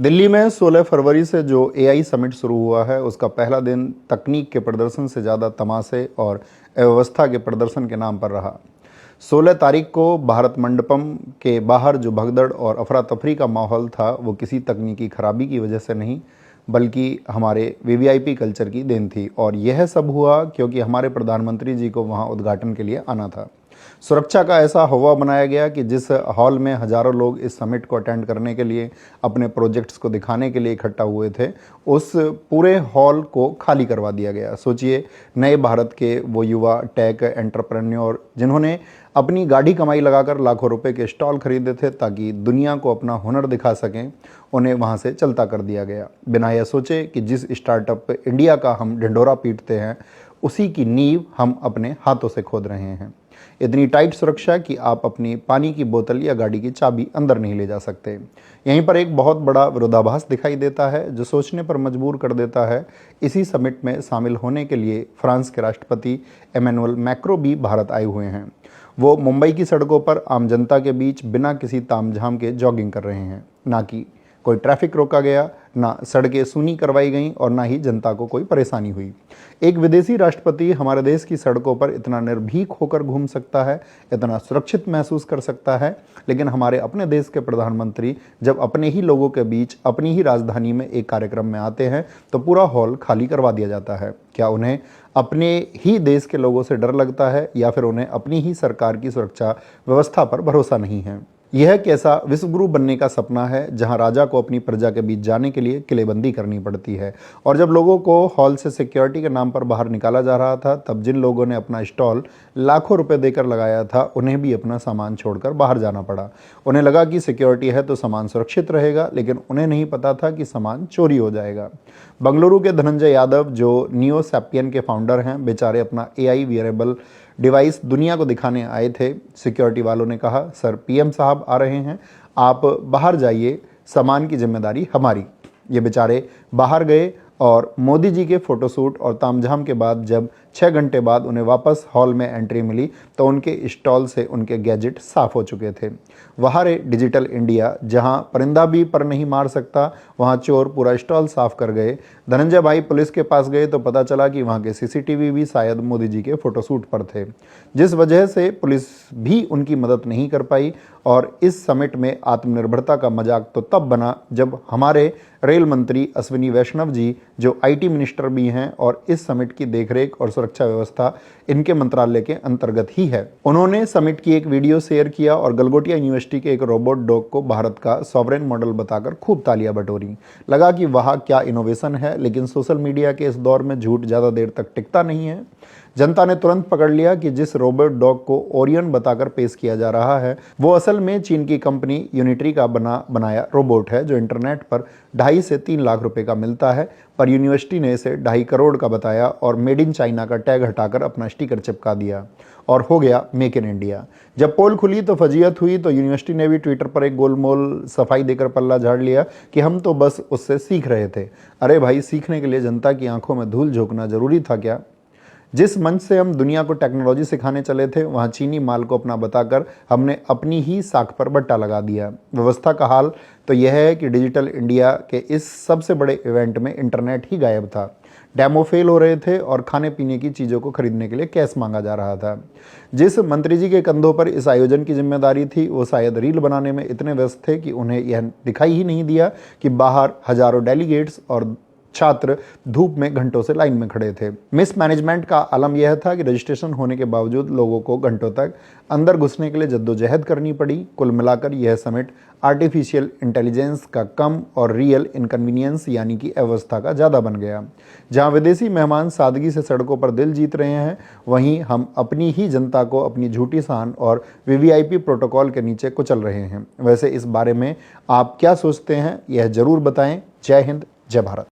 दिल्ली में 16 फरवरी से जो एआई समिट शुरू हुआ है, उसका पहला दिन तकनीक के प्रदर्शन से ज़्यादा तमाशे और अव्यवस्था के प्रदर्शन के नाम पर रहा। 16 तारीख को भारत मंडपम के बाहर जो भगदड़ और अफरा तफरी का माहौल था, वो किसी तकनीकी खराबी की वजह से नहीं, बल्कि हमारे वीवीआईपी कल्चर की देन थी। और यह सब हुआ क्योंकि हमारे प्रधानमंत्री जी को वहाँ उद्घाटन के लिए आना था। सुरक्षा का ऐसा हवा बनाया गया कि जिस हॉल में हजारों लोग इस समिट को अटेंड करने के लिए, अपने प्रोजेक्ट्स को दिखाने के लिए इकट्ठा हुए थे, उस पूरे हॉल को खाली करवा दिया गया। सोचिए, नए भारत के वो युवा टेक एंटरप्रेन्योर जिन्होंने अपनी गाढ़ी कमाई लगाकर लाखों रुपए के स्टॉल खरीदे थे ताकि दुनिया को अपना हुनर दिखा सकें, उन्हें वहां से चलता कर दिया गया, बिना यह सोचे कि जिस स्टार्टअप इंडिया का हम ढिंढोरा पीटते हैं, उसी की नींव हम अपने हाथों से खोद रहे हैं। इतनी टाइट सुरक्षा कि आप अपनी पानी की बोतल या गाड़ी की चाबी अंदर नहीं ले जा सकते। यहीं पर एक बहुत बड़ा विरोधाभास दिखाई देता है, जो सोचने पर मजबूर कर देता है। इसी समिट में शामिल होने के लिए फ्रांस के राष्ट्रपति इमैनुअल मैक्रों भी भारत आए हुए हैं। वो मुंबई की सड़कों पर आम जनता के बीच बिना किसी तामझाम के जॉगिंग कर रहे हैं। ना कि कोई ट्रैफिक रोका गया, ना सड़कें सूनी करवाई गईं और ना ही जनता को कोई परेशानी हुई। एक विदेशी राष्ट्रपति हमारे देश की सड़कों पर इतना निर्भीक होकर घूम सकता है, इतना सुरक्षित महसूस कर सकता है, लेकिन हमारे अपने देश के प्रधानमंत्री जब अपने ही लोगों के बीच अपनी ही राजधानी में एक कार्यक्रम में आते हैं तो पूरा हॉल खाली करवा दिया जाता है। क्या उन्हें अपने ही देश के लोगों से डर लगता है, या फिर उन्हें अपनी ही सरकार की सुरक्षा व्यवस्था पर भरोसा नहीं है? यह कैसा विश्वगुरु बनने का सपना है, जहां राजा को अपनी प्रजा के बीच जाने के लिए किलेबंदी करनी पड़ती है। और जब लोगों को हॉल से सिक्योरिटी के नाम पर बाहर निकाला जा रहा था, तब जिन लोगों ने अपना स्टॉल लाखों रुपए देकर लगाया था, उन्हें भी अपना सामान छोड़कर बाहर जाना पड़ा। उन्हें लगा कि सिक्योरिटी है तो सामान सुरक्षित रहेगा, लेकिन उन्हें नहीं पता था कि सामान चोरी हो जाएगा। बंगलुरु के धनंजय यादव, जो नियो सैपियन के फाउंडर हैं, बेचारे अपना एआई वियरेबल डिवाइस दुनिया को दिखाने आए थे। सिक्योरिटी वालों ने कहा, सर पीएम साहब आ रहे हैं, आप बाहर जाइए, सामान की जिम्मेदारी हमारी। ये बेचारे बाहर गए और मोदी जी के फोटोशूट और तामझाम के बाद जब 6 घंटे बाद उन्हें वापस हॉल में एंट्री मिली, तो उनके स्टॉल से उनके गैजेट साफ हो चुके थे। वहाँ रे डिजिटल इंडिया, जहाँ परिंदा भी पर नहीं मार सकता, वहाँ चोर पूरा स्टॉल साफ कर गए। धनंजय भाई पुलिस के पास गए तो पता चला कि वहाँ के सीसीटीवी भी शायद मोदी जी के फोटोशूट पर थे, जिस वजह से पुलिस भी उनकी मदद नहीं कर पाई। और इस समिट में आत्मनिर्भरता का मजाक तो तब बना जब हमारे रेल मंत्री अश्विनी वैष्णव जी, जो आईटी मिनिस्टर भी हैं और इस समिट की देखरेख और सुरक्षा व्यवस्था इनके मंत्रालय के अंतर्गत ही है, उन्होंने समिट की एक वीडियो शेयर किया और गलगोटिया यूनिवर्सिटी के एक रोबोट डॉग को भारत का सॉवरेन मॉडल बताकर खूब तालियां बटोरी। लगा कि वह क्या इनोवेशन है, लेकिन सोशल मीडिया के इस दौर में झूठ ज़्यादा देर तक टिकता नहीं है। जनता ने तुरंत पकड़ लिया कि जिस रोबोट डॉग को ओरियन बताकर पेश किया जा रहा है, वो असल में चीन की कंपनी यूनिट्री का बनाया रोबोट है, जो इंटरनेट पर 2.5 से 3 लाख रुपए का मिलता है। पर यूनिवर्सिटी ने इसे 2.5 करोड़ का बताया और मेड इन चाइना का टैग हटाकर अपना स्टिकर चिपका दिया और हो गया मेक इन इंडिया। जब पोल खुली तो फजीयत हुई, तो यूनिवर्सिटी ने भी ट्विटर पर एक गोलमोल सफाई देकर पल्ला झाड़ लिया कि हम तो बस उससे सीख रहे थे। अरे भाई, सीखने के लिए जनता की आंखों में धूल झोंकना जरूरी था क्या? जिस मंच से हम दुनिया को टेक्नोलॉजी सिखाने चले थे, वहाँ चीनी माल को अपना बताकर हमने अपनी ही साख पर बट्टा लगा दिया। व्यवस्था का हाल तो यह है कि डिजिटल इंडिया के इस सबसे बड़े इवेंट में इंटरनेट ही गायब था। डेमो फेल हो रहे थे और खाने पीने की चीज़ों को खरीदने के लिए कैश मांगा जा रहा था। जिस मंत्री जी के कंधों पर इस आयोजन की जिम्मेदारी थी, वो शायद रील बनाने में इतने व्यस्त थे कि उन्हें यह दिखाई ही नहीं दिया कि बाहर हजारों डेलीगेट्स और छात्र धूप में घंटों से लाइन में खड़े थे। मिस मैनेजमेंट का आलम यह था कि रजिस्ट्रेशन होने के बावजूद लोगों को घंटों तक अंदर घुसने के लिए जद्दोजहद करनी पड़ी। कुल मिलाकर यह समिट आर्टिफिशियल इंटेलिजेंस का कम और रियल इनकन्वीनियंस यानी कि अव्यवस्था का ज़्यादा बन गया। जहां विदेशी मेहमान सादगी से सड़कों पर दिल जीत रहे हैं, वहीं हम अपनी ही जनता को अपनी झूठी शान और वीवीआईपी प्रोटोकॉल के नीचे कुचल रहे हैं। वैसे इस बारे में आप क्या सोचते हैं, यह जरूर बताएं। जय हिंद, जय भारत।